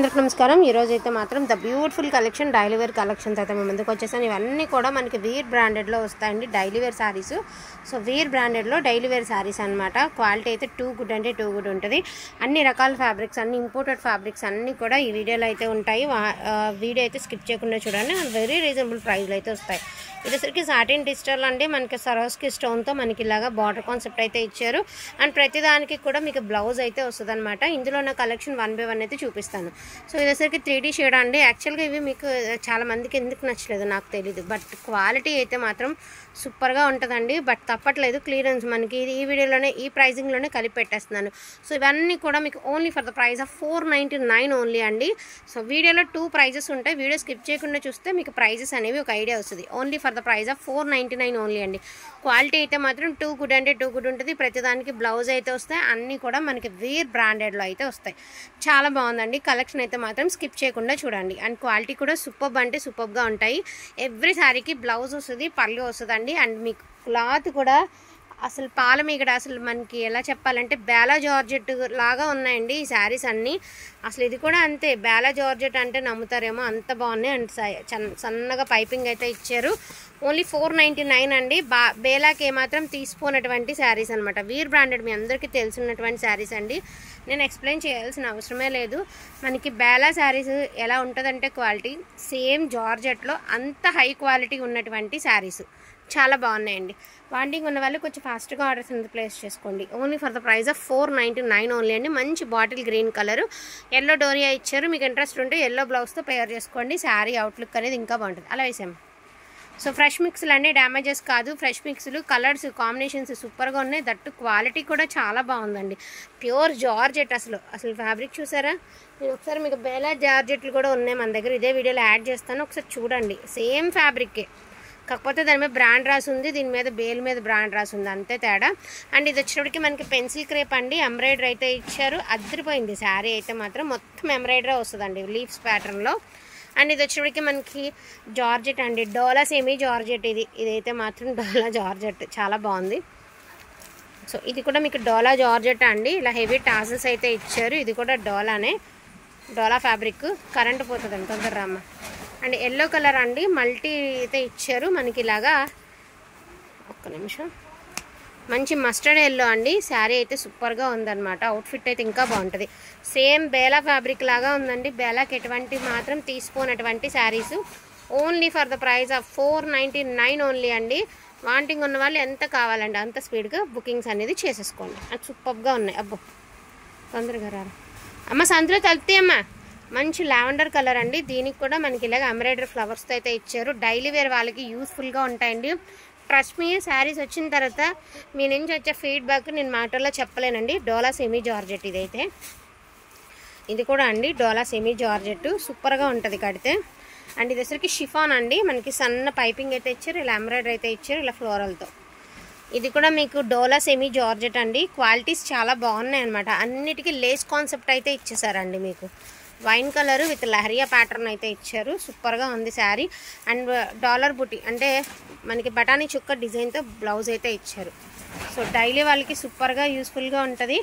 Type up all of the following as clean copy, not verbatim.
అందరికీ నమస్కారం। ఈ రోజు అయితే మాత్రం the beautiful collection daily wear collections అయితే మేము ముందుకు వచ్చేసాను। ఇవన్నీ కూడా మనకి వీర్ బ్రాండెడ్లో వస్తాయండి డైలీ వేర్ సారీస్। సో వీర్ బ్రాండెడ్లో డైలీ వేర్ సారీస్ అనమాట। క్వాలిటీ అయితే టూ గుడ్ అంటే టూ గుడ్ ఉంటుంది। అన్ని రకాల ఫ్యాబ్రిక్స్ అన్ని ఇంపోర్టెడ్ ఫ్యాబ్రిక్స్ అన్నీ కూడా ఈ వీడియోలో అయితే ఉంటాయి। వీడియో అయితే స్కిప్ చేయకుండా చూడండి। వెరీ రీజనబుల్ ప్రైస్లో అయితే వస్తాయి। ఇదేసరికి సాటిన్ డిజిటల్ అండి మనకి సరోస్కి స్టోన్తో మనకి ఇలాగా బార్డర్ కాన్సెప్ట్ అయితే ఇచ్చారు। అండ్ ప్రతిదానికి కూడా మీకు బ్లౌజ్ అయితే వస్తుంది అనమాట। ఇందులో నా కలెక్షన్ 1 by 1 అయితే చూపిస్తాను। సో ఇదేసరికి 3D షేడ్ అండి। యాక్చువల్గా ఇవి మీకు చాలా మందికి ఎందుకు నచ్చలేదు నాకు తెలీదు, బట్ క్వాలిటీ అయితే మాత్రం సూపర్గా ఉంటుందండి। బట్ తప్పట్లేదు, క్లియరెన్స్ మనకి ఈ వీడియోలోనే ఈ ప్రైజింగ్లోనే కలిపి పెట్టేస్తున్నాను। సో ఇవన్నీ కూడా మీకు only for the price of 499 only అండి। సో వీడియోలో 2 ప్రైజెస్ ఉంటాయి, వీడియో స్కిప్ చేయకుండా చూస్తే మీకు ప్రైజెస్ అనేవి ఒక ఐడియా వస్తుంది। Only for the price of 499 only అండి। క్వాలిటీ అయితే మాత్రం టూ గుడ్ అంటే టూ గుడ్ ఉంటుంది। ప్రతిదానికి బ్లౌజ్ అయితే వస్తాయి, అన్నీ కూడా మనకి వీర్ బ్రాండెడ్లో అయితే వస్తాయి। చాలా బాగుందండి కలెక్షన్ అయితే మాత్రం స్కిప్ చేయకుండా చూడండి। అండ్ క్వాలిటీ కూడా సూపర్బ్ అంటే సూపర్గా ఉంటాయి। ఎవ్రీ శారీకి బ్లౌజ్ వస్తుంది, పళ్ళు వస్తుందండి। అండ్ మీకు క్లాత్ కూడా అసలు పాలమీగడ, అసలు మనకి ఎలా చెప్పాలంటే బేలా జార్జెట్ లాగా ఉన్నాయండి ఈ శారీస్ అన్నీ। అసలు ఇది కూడా అంతే, బేలా జార్జెట్ అంటే నమ్ముతారేమో అంత బాగున్నాయి। అండ్ సన్నగా పైపింగ్ అయితే ఇచ్చారు। ఓన్లీ 499 అండి। బేలాకి ఏమాత్రం తీసుకోనటువంటి శారీస్ అనమాట। వీర్ బ్రాండెడ్ మీ అందరికీ తెలిసినటువంటి శారీస్ అండి, నేను ఎక్స్ప్లెయిన్ చేయాల్సిన అవసరమే లేదు। మనకి బేలా శారీస్ ఎలా ఉంటుందంటే క్వాలిటీ సేమ్ జార్జెట్లో అంత హై క్వాలిటీ ఉన్నటువంటి శారీస్ చాలా బాగున్నాయండి। వాంటింగ్ ఉన్న వాళ్ళు కొంచెం ఫాస్ట్గా ఆర్డర్స్ అనేది ప్లేస్ చేసుకోండి। Only for the price of 499 only అండి। మంచి bottle green colour, yellow doria ఇచ్చారు। మీకు ఇంట్రెస్ట్ ఉంటే ఎల్లో బ్లౌజ్తో పేర్ చేసుకోండి, శారీ అవుట్లుక్ అనేది ఇంకా బాగుంటుంది। అలా వేసాము। సో ఫ్రెష్ మిక్స్లు అన్నీ డ్యామేజెస్ కాదు, ఫ్రెష్ మిక్స్లు, కలర్స్ కాంబినేషన్స్ సూపర్గా ఉన్నాయి। దట్టు క్వాలిటీ కూడా చాలా బాగుందండి, ప్యూర్ జార్జెట్। అసలు ఫ్యాబ్రిక్ చూసారా? నేను ఒకసారి మీకు బేలా జార్జెట్లు కూడా ఉన్నాయి మన దగ్గర, ఇదే వీడియోలో యాడ్ చేస్తాను, ఒకసారి చూడండి। సేమ్ ఫ్యాబ్రిక్కే, కాకపోతే దాని మీద బ్రాండ్ రాసి ఉంది, దీని మీద బేల్ మీద బ్రాండ్ రాసి ఉంది, అంతే తేడా। అండ్ ఇది వచ్చేటప్పటికి మనకి పెన్సిల్ క్రేప్ అండి, ఎంబ్రాయిడరీ అయితే ఇచ్చారు, అదిరిపోయింది శారీ అయితే మాత్రం మొత్తం ఎంబ్రాయిడరీ వస్తుందండి లీవ్స్ ప్యాటర్న్లో। అండ్ ఇది వచ్చేటప్పటికి మనకి జార్జెట్ అండి, డోలా సెమీ జార్జెట్, ఇదైతే మాత్రం డోలా జార్జెట్ చాలా బాగుంది। సో ఇది కూడా మీకు డోలా జార్జెట్ అండి, ఇలా హెవీ టాసల్స్ అయితే ఇచ్చారు। ఇది కూడా డోలానే, డోలా ఫ్యాబ్రిక్, కరెంట్ పోతుందండి తొందర రామ్మ। అండ్ ఎల్లో కలర్ అండి, మల్టీ అయితే ఇచ్చారు మనకి ఇలాగా, ఒక్క నిమిషం, మంచి మస్టర్డ్ ఎల్లో అండి। శారీ అయితే సూపర్గా ఉందన్నమాట, అవుట్ఫిట్ అయితే ఇంకా బాగుంటుంది। సేమ్ బేలా ఫ్యాబ్రిక్ లాగా ఉందండి, బేలాకి ఎటువంటి మాత్రం తీసుకోనటువంటి saris. Only for the price of 499 only అండి। వాంటింగ్ ఉన్న వాళ్ళు ఎంత కావాలండి అంత స్పీడ్గా బుకింగ్స్ అనేది చేసేసుకోండి। అది సూపర్గా ఉన్నాయి। అబ్బో తొందరగా రారు అమ్మ, సంతలో తలుపుతాయి అమ్మ। మంచి లావెండర్ కలర్ అండి, దీనికి కూడా మనకి ఇలాగ ఎంబ్రాయిడరీ ఫ్లవర్స్తో అయితే ఇచ్చారు। డైలీ వేర్ వాళ్ళకి యూస్ఫుల్గా ఉంటాయండి। ట్రస్ట్ మీ, శారీస్ వచ్చిన తర్వాత మీ నుంచి వచ్చే ఫీడ్బ్యాక్ నేను మాటల్లో చెప్పలేనండి। డోలా సెమీ జార్జెట్ ఇదైతే, ఇది కూడా అండి డోలా సెమీ జార్జెట్, సూపర్గా ఉంటుంది కడితే। అండ్ ఇది వచ్చరికి షిఫాన్ అండి, మనకి సన్న పైపింగ్ అయితే ఇచ్చారు, ఇలా ఎంబ్రాయిడరీ అయితే ఇచ్చారు, ఇలా ఫ్లోరల్తో। ఇది కూడా మీకు డోలా సెమీ జార్జెట్ అండి, క్వాలిటీస్ చాలా బాగున్నాయి అనమాట। అన్నిటికీ లేస్ కాన్సెప్ట్ అయితే ఇచ్చేసారండి, మీకు wine colour with leheriya pattern అయితే ఇచ్చారు, సూపర్గా ఉంది శారీ। అండ్ డాలర్ బుటీ అంటే మనకి బఠానీ చుక్క డిజైన్తో బ్లౌజ్ అయితే ఇచ్చారు। సో డైలీ వాళ్ళకి సూపర్గా యూస్ఫుల్గా ఉంటుంది।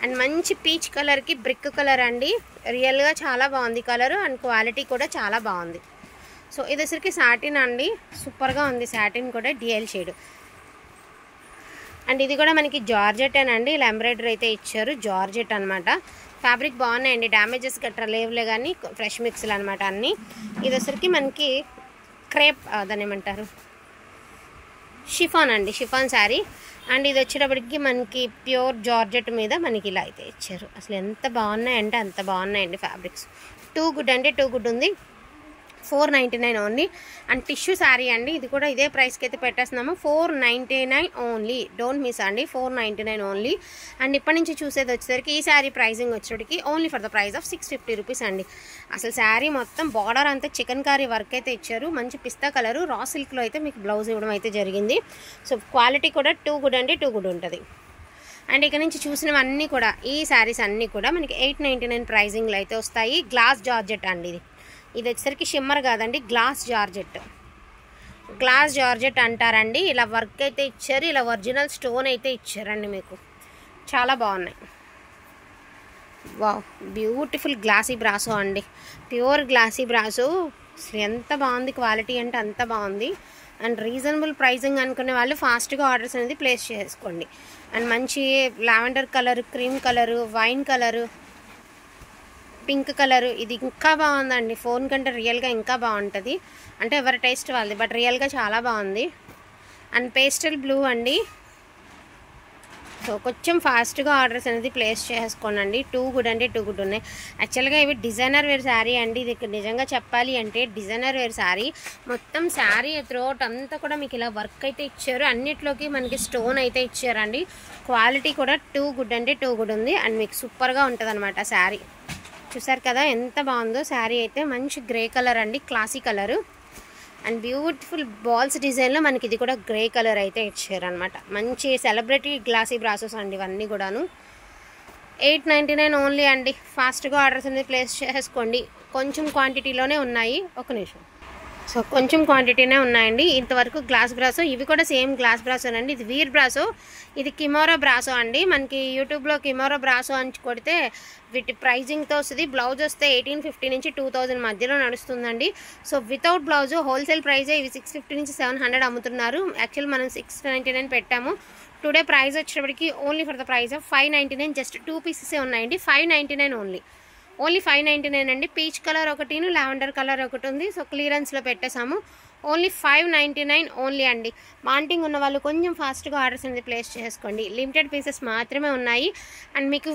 అండ్ మంచి పీచ్ కలర్కి బ్రిక్ కలర్ అండి, రియల్గా చాలా బాగుంది కలర్, అండ్ క్వాలిటీ కూడా చాలా బాగుంది। సో ఇది వచ్చరికి సాటిన్ అండి, సూపర్గా ఉంది సాటిన్ కూడా, డిఎల్ షేడ్। అండ్ ఇది కూడా మనకి జార్జెటేనండి, ఇలా ఎంబ్రాయిడరీ అయితే ఇచ్చారు, జార్జెట్ అనమాట। ఫ్యాబ్రిక్ బాగున్నాయండి, డ్యామేజెస్ గట్రా లేవులే కానీ ఫ్రెష్ మిక్స్లు అనమాట అన్నీ। ఇది వచ్చరికి మనకి క్రేప్, దాన్ని ఏమంటారు, షిఫాన్ అండి, షిఫాన్ శారీ। అండ్ ఇది వచ్చేటప్పటికి మనకి ప్యూర్ జార్జెట్ మీద మనకి ఇలా అయితే ఇచ్చారు। అసలు ఎంత బాగున్నాయంటే అంత బాగున్నాయండి ఫ్యాబ్రిక్స్, టూ గుడ్ అంటే టూ గుడ్ ఉంది। 499 ఓన్లీ। అండ్ టిష్యూ శారీ అండి, ఇది కూడా ఇదే ప్రైస్కి అయితే పెట్టేస్తున్నాము, 499 ఓన్లీ, డోంట్ మిస్ అండి, 499 ఓన్లీ। అండ్ ఇప్పటి నుంచి చూసేది వచ్చేసరికి ఈ శారీ ప్రైజింగ్ వచ్చేటికి only for the price of 650 rupees అండి। అసలు శారీ మొత్తం బార్డర్ అంతా చికెన్ కారీ వర్క్ అయితే ఇచ్చారు, మంచి పిస్తా కలరు, రా సిల్క్లో అయితే మీకు బ్లౌజ్ ఇవ్వడం అయితే జరిగింది। సో క్వాలిటీ కూడా టూ గుడ్ అంటే టూ గుడ్ ఉంటుంది। అండ్ ఇక్కడ నుంచి చూసినవన్నీ కూడా ఈ శారీస్ అన్నీ కూడా మనకి 899 ప్రైజింగ్లో అయితే వస్తాయి। గ్లాస్ జార్జెట్ అండి, ఇది వచ్చేసరికి షిమ్మర్ కాదండి, గ్లాస్ జార్జెట్, గ్లాస్ జార్జెట్ అంటారండి। ఇలా వర్క్ అయితే ఇచ్చారు, ఇలా ఒరిజినల్ స్టోన్ అయితే ఇచ్చారండి, మీకు చాలా బాగున్నాయి। వావ్, బ్యూటిఫుల్ గ్లాసీ బ్రాసో అండి, ప్యూర్ గ్లాసీ బ్రాసో. అసలు ఎంత బాగుంది, క్వాలిటీ అంటే అంత బాగుంది. అండ్ రీజనబుల్ ప్రైజింగ్ అనుకునే వాళ్ళు ఫాస్ట్గా ఆర్డర్స్ అనేది ప్లేస్ చేసుకోండి. అండ్ మంచి lavender colour, cream colour, wine colour, pink colour, ఇది ఇంకా బాగుందండి. ఫోన్ కంటే రియల్గా ఇంకా బాగుంటుంది. అంటే ఎవరి టేస్ట్ వాళ్ళది, బట్ రియల్గా చాలా బాగుంది. అండ్ పేస్టల్ బ్లూ అండి. సో కొంచెం ఫాస్ట్గా ఆర్డర్స్ అనేది ప్లేస్ చేసుకోనండి. టూ గుడ్ అంటే టూ గుడ్ ఉన్నాయి. యాక్చువల్గా ఇవి డిజైనర్ వేర్ శారీ అండి. ఇది నిజంగా చెప్పాలి అంటే డిజైనర్ వేర్ శారీ. మొత్తం శారీ త్రోట్ అంతా కూడా మీకు ఇలా వర్క్ అయితే ఇచ్చారు. అన్నిట్లోకి మనకి స్టోన్ అయితే ఇచ్చారండి. క్వాలిటీ కూడా టూ గుడ్ అంటే టూ గుడ్ ఉంది. అండ్ మీకు సూపర్గా ఉంటుంది అనమాట శారీ. చూసారు కదా ఎంత బాగుందో శారీ అయితే. మంచి గ్రే కలర్ అండి, classy colour. And beautiful balls డిజైన్లో మనకి ఇది కూడా గ్రే కలర్ అయితే ఇచ్చారనమాట. మంచి సెలబ్రిటీ గ్లాసీ బ్రాసెస్ అండి ఇవన్నీ కూడాను. 899 ఓన్లీ అండి. ఫాస్ట్గా ఆర్డర్స్ అనేది ప్లేస్ చేసుకోండి. కొంచెం క్వాంటిటీలోనే ఉన్నాయి. ఒక నిమిషం. సో కొంచెం క్వాంటిటీనే ఉన్నాయండి. ఇంతవరకు గ్లాస్ బ్రాసో, ఇవి కూడా సేమ్ గ్లాస్ బ్రాసో అండి. ఇది వీర్ బ్రాసో, ఇది కిమోరో బ్రాసో అండి. మనకి యూట్యూబ్లో కిమోరో బ్రాసో అని కొడితే వీటి ప్రైజింగ్తో వస్తుంది. బ్లౌజ్ వస్తే 1850 నుంచి 2000 మధ్యలో నడుస్తుందండి. సో వితౌట్ బ్లౌజ్ హోల్సేల్ ప్రైజే ఇవి 650 నుంచి 700 అమ్ముతున్నారు. యాక్చువల్ మనం 699 పెట్టాము. టుడే ప్రైస్ వచ్చేటప్పటికి only for the price of 599. Just 2 పీసెసే ఉన్నాయండి. 599 ఓన్లీ 599 అండి. పీచ్ కలర్ ఒకటిను, లావెండర్ కలర్ ఒకటి ఉంది. సో క్లియరెన్స్లో పెట్టేసాము. ఓన్లీ 599 ఓన్లీ అండి. వాంటింగ్ ఉన్న వాళ్ళు కొంచెం ఫాస్ట్గా ఆర్డర్స్ అనేది ప్లేస్ చేసుకోండి. లిమిటెడ్ పీసెస్ మాత్రమే ఉన్నాయి. అండ్ మీకు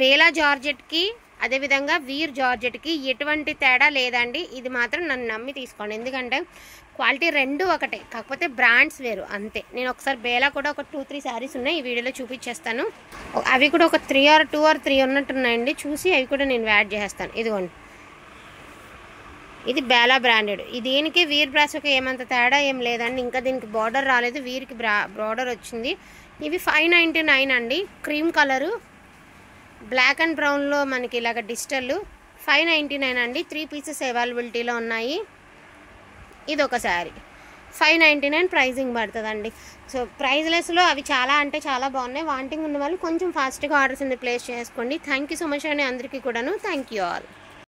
బేలా జార్జెట్కి అదేవిధంగా వీర్ జార్జెట్కి ఎటువంటి తేడా లేదండి. ఇది మాత్రం నన్ను నమ్మి తీసుకోండి. ఎందుకంటే క్వాలిటీ రెండు ఒకటే, కాకపోతే బ్రాండ్స్ వేరు అంతే. నేను ఒకసారి బేలా కూడా ఒక 2-3 శారీస్ ఉన్నాయి, ఈ వీడియోలో చూపించేస్తాను. అవి కూడా ఒక 2 or 3 ఉన్నట్టున్నాయండి. చూసి అవి కూడా నేను యాడ్ చేస్తాను. ఇదిగోండి, ఇది బేలా బ్రాండెడ్. దీనికి వీర్ బ్రాసోకి ఏమంత తేడా ఏం లేదండి. ఇంకా దీనికి బార్డర్ రాలేదు, వీరికి బార్డర్ వచ్చింది. ఇవి 599 అండి. క్రీమ్ కలరు, బ్లాక్ అండ్ బ్రౌన్లో మనకి ఇలాగ డిజిటల్. 599 అండి. 3 పీసెస్ అవైలబిలిటీలో ఉన్నాయి. ఇది ఒక శారీ 599 ప్రైజింగ్ పడుతుందండి. సో ప్రైజ్లెస్లో అవి చాలా అంటే చాలా బాగున్నాయి. వాంటింగ్ ఉన్న వాళ్ళు కొంచెం ఫాస్ట్గా ఆర్డర్స్ అనేది ప్లేస్ చేసుకోండి. థ్యాంక్ యూ సో మచ్ అండి అందరికీ కూడాను. Thank you all.